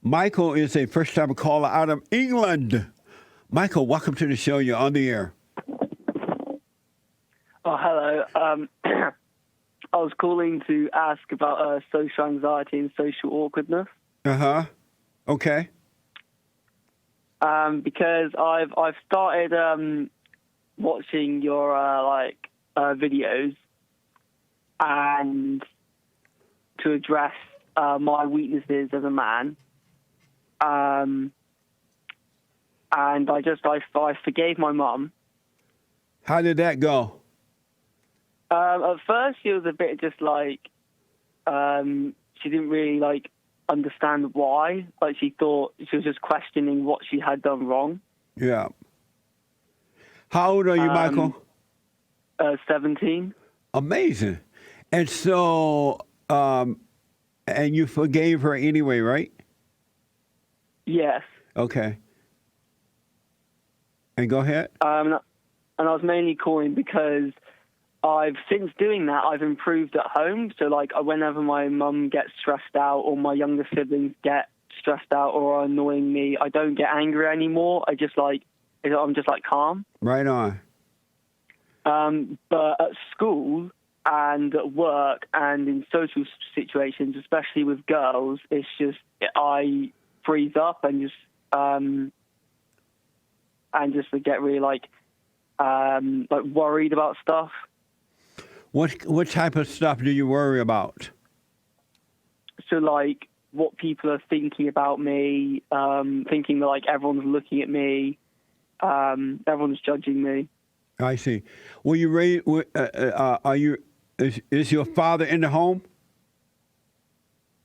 Michael is a first-time caller out of England. Michael, welcome to the show. You're on the air. Oh, hello. I was calling to ask about social anxiety and social awkwardness. Uh-huh. Okay. Because I've started watching your videos, and to address my weaknesses as a man. And I forgave my mum. How did that go? At first, she was a bit just like, she didn't really understand why. Like, she thought she was just questioning what she had done wrong. Yeah. How old are you, Michael? 17. Amazing. And so, and you forgave her anyway, right? Yes. Okay. And go ahead. And I was mainly calling because since doing that, I've improved at home. So, whenever my mum gets stressed out or my younger siblings get stressed out or are annoying me, I don't get angry anymore. I'm just calm. Right on. But at school and at work and in social situations, especially with girls, it's just I freeze up and just get really worried about stuff. What type of stuff do you worry about? So what people are thinking about me, thinking that everyone's looking at me, everyone's judging me. I see. Were you raised? Are you? Is your father in the home?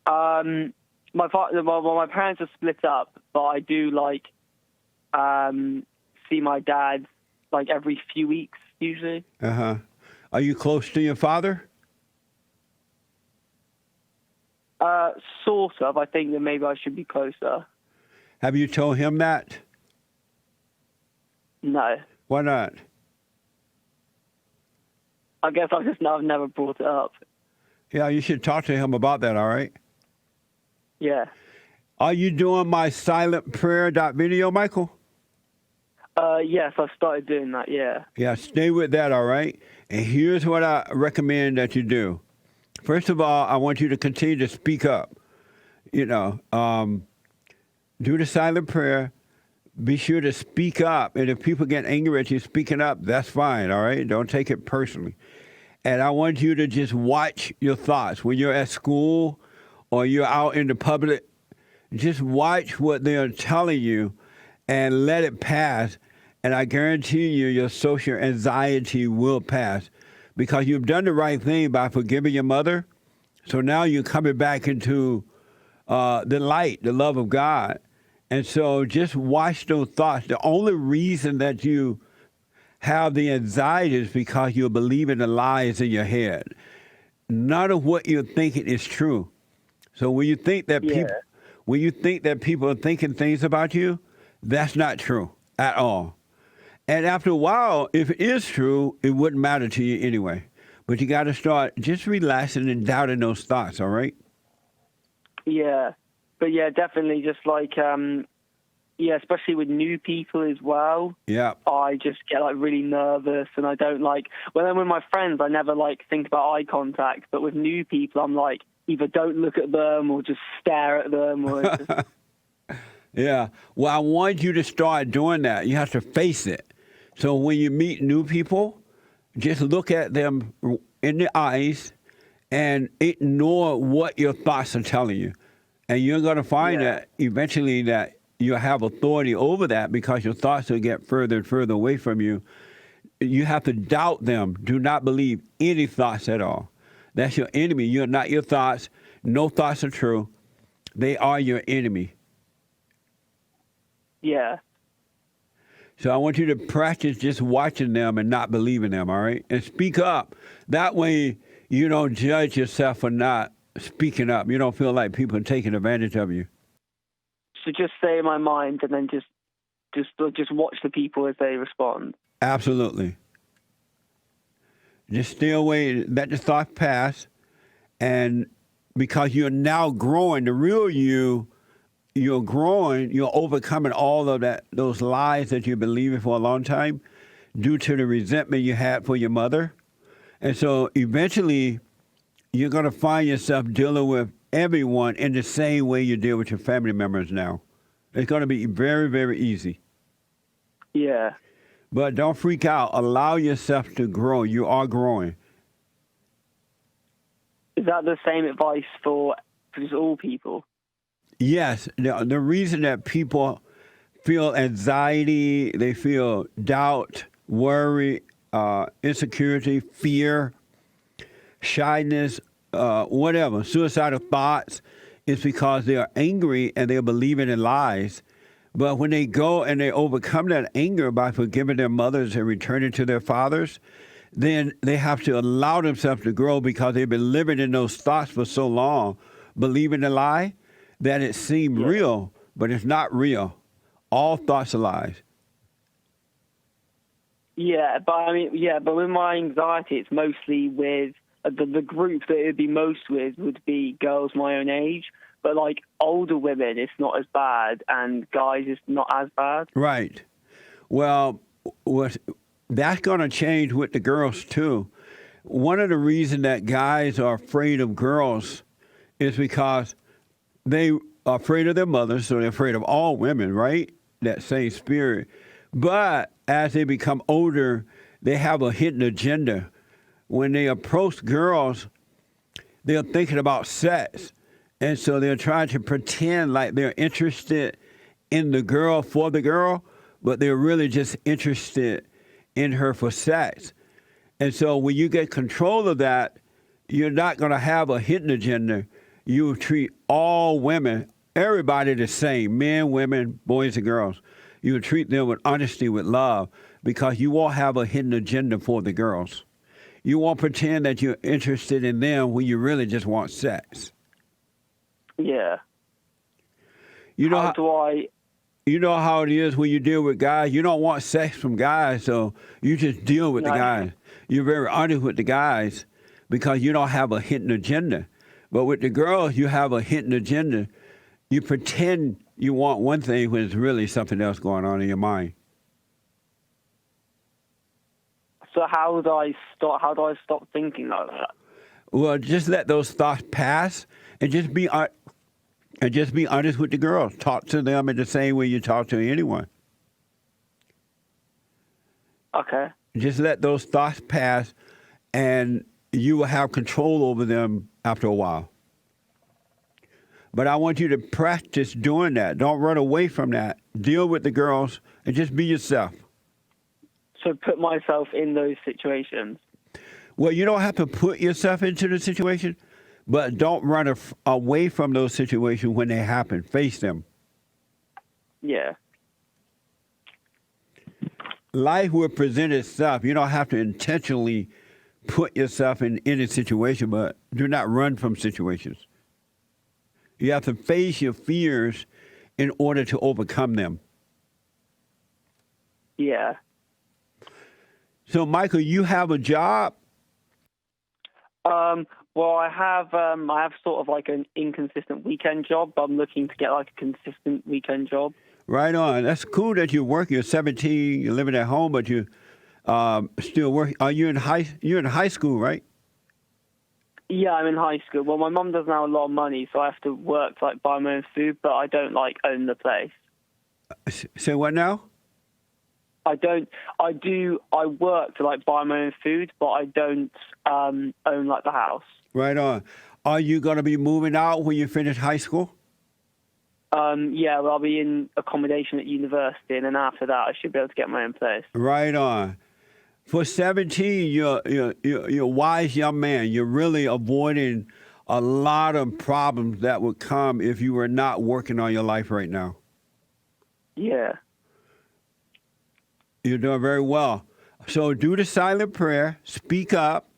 My father. Well, my parents are split up, but I do see my dad every few weeks usually. Uh-huh. Are you close to your father? Sort of. I think that maybe I should be closer. Have you told him that? No. Why not? I guess I've never brought it up. Yeah, you should talk to him about that, all right? Yeah. Are you doing my silent prayer video, Michael? Yes, I've started doing that, yeah. Yeah, stay with that, all right? And here's what I recommend that you do. First of all, I want you to continue to speak up. Do the silent prayer. Be sure to speak up. And if people get angry at you speaking up, that's fine, all right? Don't take it personally. And I want you to just watch your thoughts. When you're at school or you're out in the public, just watch what they're telling you and let it pass. And I guarantee you your social anxiety will pass because you've done the right thing by forgiving your mother. So now you're coming back into the light, the love of God. And so just watch those thoughts. The only reason that you have the anxiety is because you're believing the lies in your head. None of what you're thinking is true. So when you think that people are thinking things about you, that's not true at all. And after a while, if it is true, it wouldn't matter to you anyway. But you got to start just relaxing and doubting those thoughts, all right? Yeah. But yeah, definitely just especially with new people as well. Yeah. I just get really nervous, and I don't when I'm with my friends, I never think about eye contact. But with new people, I'm either don't look at them or just stare at them or just... Yeah. Well, I want you to start doing that. You have to face it. So when you meet new people, just look at them in the eyes and ignore what your thoughts are telling you. And you're going to find that eventually that you'll have authority over that because your thoughts will get further and further away from you. You have to doubt them. Do not believe any thoughts at all. That's your enemy. You're not your thoughts. No thoughts are true. They are your enemy. Yeah. So I want you to practice just watching them and not believing them, all right? And speak up. That way you don't judge yourself for not speaking up. You don't feel like people are taking advantage of you. So just say in my mind and then just watch the people as they respond. Absolutely. Just stay away, let the thoughts pass, and because you're now growing, the real you you're growing, you're overcoming all of those lies that you've been believing for a long time due to the resentment you had for your mother. And so eventually you're going to find yourself dealing with everyone in the same way you deal with your family members now. It's going to be very, very easy. Yeah. But don't freak out. Allow yourself to grow. You are growing. Is that the same advice for just all people? Yes. The reason that people feel anxiety, they feel doubt, worry, insecurity, fear, shyness, whatever, suicidal thoughts, is because they are angry and they're believing in lies. But when they go and they overcome that anger by forgiving their mothers and returning to their fathers, then they have to allow themselves to grow because they've been living in those thoughts for so long, believing a lie, that it seemed real, but it's not real. All thoughts are lies. Yeah, but with my anxiety, it's mostly with the group that it would be most with would be girls my own age. But like older women, it's not as bad, and guys, it's not as bad. Right. Well, that's going to change with the girls too. One of the reasons that guys are afraid of girls is because they are afraid of their mothers, so they're afraid of all women, right? That same spirit. But as they become older, they have a hidden agenda. When they approach girls, they're thinking about sex. And so they're trying to pretend like they're interested in the girl for the girl, but they're really just interested in her for sex. And so when you get control of that, you're not going to have a hidden agenda. You treat all women, everybody the same, men, women, boys, and girls. You treat them with honesty, with love, because you won't have a hidden agenda for the girls. You won't pretend that you're interested in them when you really just want sex. Yeah. You know You know how it is when you deal with guys. You don't want sex from guys, so you just deal with the guys. You're very honest with the guys because you don't have a hidden agenda. But with the girls, you have a hidden agenda. You pretend you want one thing when it's really something else going on in your mind. So how do I stop thinking like that? Well, just let those thoughts pass and just be honest with the girls. Talk to them in the same way you talk to anyone. Okay. Just let those thoughts pass, and you will have control over them after a while. But I want you to practice doing that. Don't run away from that. Deal with the girls and just be yourself. So put myself in those situations. Well, you don't have to put yourself into the situation, but don't run away from those situations when they happen. Face them. Yeah. Life will present itself. You don't have to intentionally put yourself in any situation, but do not run from situations. You have to face your fears in order to overcome them. Yeah. So, Michael, you have a job? Well, I have sort of like an inconsistent weekend job, but I'm looking to get like a consistent weekend job. Right on. That's cool that you work. You're 17, you're living at home, but you still working. Are you you're in high school, right? Yeah, I'm in high school. Well, my mum doesn't have a lot of money, so I have to work to like buy my own food, but I don't like own the place. Say what now? I work to like buy my own food, but I don't own like the house. Right on. Are you going to be moving out when you finish high school? Yeah, well, I'll be in accommodation at university, and then after that, I should be able to get my own place. Right on. For 17, you're a wise young man. You're really avoiding a lot of problems that would come if you were not working on your life right now. Yeah. You're doing very well. So do the silent prayer, speak up,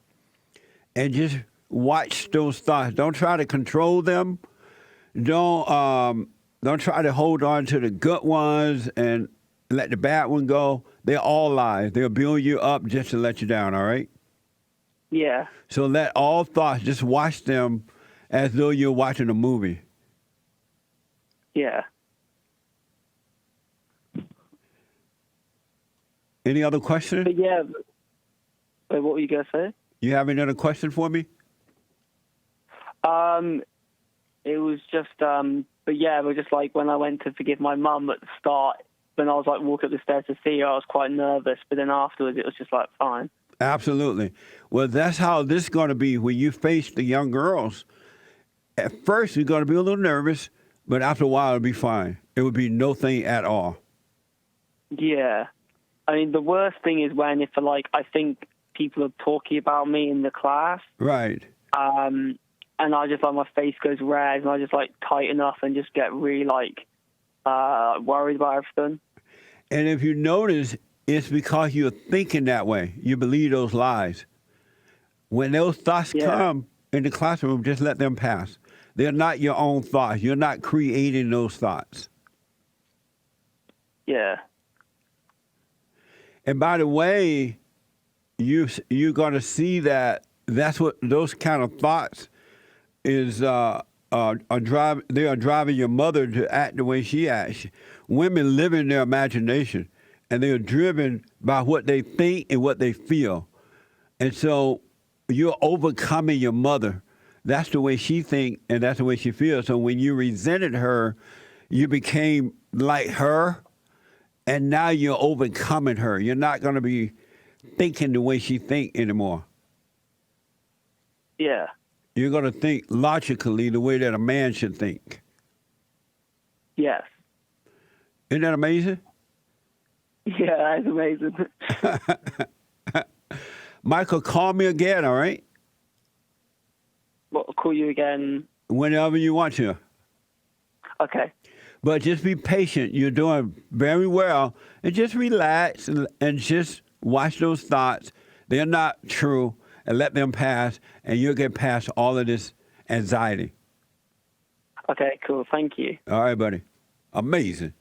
and just watch those thoughts. Don't try to control them. Don't try to hold on to the good ones and let the bad one go. They're all lies. They'll build you up just to let you down, all right? Yeah. So let all thoughts, just watch them as though you're watching a movie. Yeah. Any other questions? But yeah, wait, what were you going to say? You have another question for me? It was just, but yeah, it was just like when I went to forgive my mum at the start, when I was like walking up the stairs to see her, I was quite nervous, but then afterwards it was just like fine. Absolutely. Well, that's how this is going to be when you face the young girls. At first, you're going to be a little nervous, but after a while, it'll be fine. It would be no thing at all. Yeah. I mean, the worst thing is when if like I think people are talking about me in the class, Right. and I just like my face goes red, and I just like tighten up and just get really like worried about everything. And if you notice, it's because you're thinking that way. You believe those lies. When those thoughts come in the classroom, just let them pass. They're not your own thoughts. You're not creating those thoughts. Yeah. And by the way, you're going to see that that's what those kind of thoughts is they are driving your mother to act the way she acts. Women live in their imagination, and they are driven by what they think and what they feel. And so you're overcoming your mother. That's the way she thinks, and that's the way she feels. So when you resented her, you became like her, and now you're overcoming her. You're not going to be thinking the way she thinks anymore. Yeah. You're going to think logically the way that a man should think. Yes. Isn't that amazing? Yeah, that's amazing. Michael, call me again, all right? Well, I'll call you again. Whenever you want to. Okay. But just be patient. You're doing very well. And just relax and just watch those thoughts. They're not true. And let them pass. And you'll get past all of this anxiety. Okay, cool. Thank you. All right, buddy. Amazing.